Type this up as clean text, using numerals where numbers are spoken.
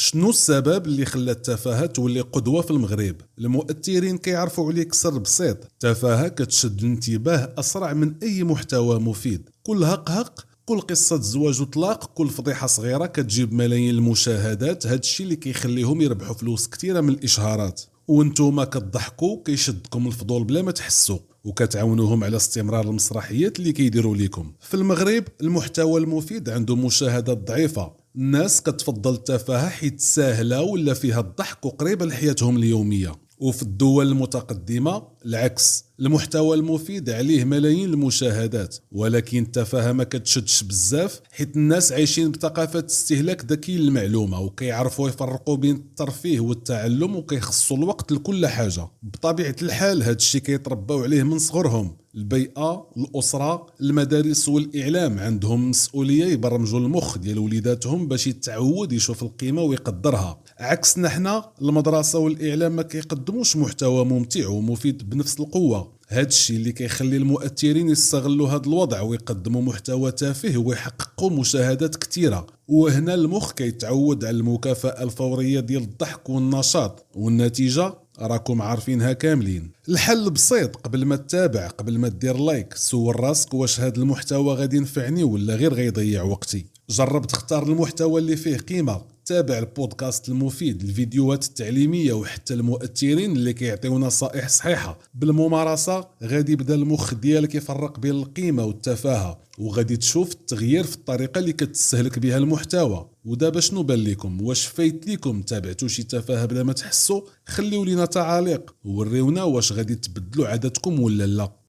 شنو السبب اللي خلى التفاهة تولي قدوة في المغرب؟ المؤثرين كيعرفوا عليك سر بسيط، التفاهة كتشد الانتباه أسرع من أي محتوى مفيد. كل هق كل قصة زواج وطلاق، كل فضيحة صغيرة كتجيب ملايين المشاهدات. هادشي اللي كيخليهم يربحوا فلوس كتيرة من الإشهارات، وانتوما كتضحكوا كيشدكم الفضول بلا ما تحسوا، وكتعاونوهم على استمرار المسرحيات اللي كيديروا ليكم. في المغرب المحتوى المفيد عنده مشاهدات ضعيفة، الناس كتفضل التفاهة حيت ساهلة ولا فيها الضحك وقريبة لحياتهم اليومية. وفي الدول المتقدمة العكس، المحتوى المفيد عليه ملايين المشاهدات، ولكن التفاهة ما كتشدش بزاف حيت الناس عايشين بثقافة استهلاك ذكي للمعلومة، وكيعرفوا يفرقوا بين الترفيه والتعلم، وكيخصوا الوقت لكل حاجة. بطبيعة الحال هاد الشيء كيتربوا عليه من صغرهم. البيئة، الأسرة، المدارس والإعلام عندهم مسؤولية يبرمجوا المخ ديال وليداتهم باش يتعود يشوف القيمة ويقدرها. عكسنا حنا المدرسة والإعلام ما كيقدموش محتوى ممتع ومفيد بنفس القوة. هاد الشيء اللي كيخلي المؤثرين يستغلوا هاد الوضع ويقدموا محتوى تافه ويحققوا مشاهدات كتيرة. وهنا المخ كيتعود على المكافأة الفورية ديال الضحك والنشاط، والنتيجة راكم عارفينها كاملين. الحل بسيط، قبل ما تتابع، قبل ما دير لايك، سول راسك واش هاد المحتوى غادي ينفعني ولا غير غيضيع وقتي. جرب تختار المحتوى اللي فيه قيمة، تابع البودكاست المفيد، الفيديوهات التعليمية، وحتى المؤثرين اللي كيعطيو نصائح صحيحة. بالممارسة غادي يبدا المخ ديالك يفرق بين القيمة والتفاهة، وغادي تشوف التغيير في الطريقة اللي كتستهلك بها المحتوى. ودابا شنو بان لكم؟ واش فايت ليكم؟ تابعتوا شي تفاهة بلا ما تحسوا؟ خليو لينا تعاليق، وريونا واش غادي تبدلوا عاداتكم ولا لا.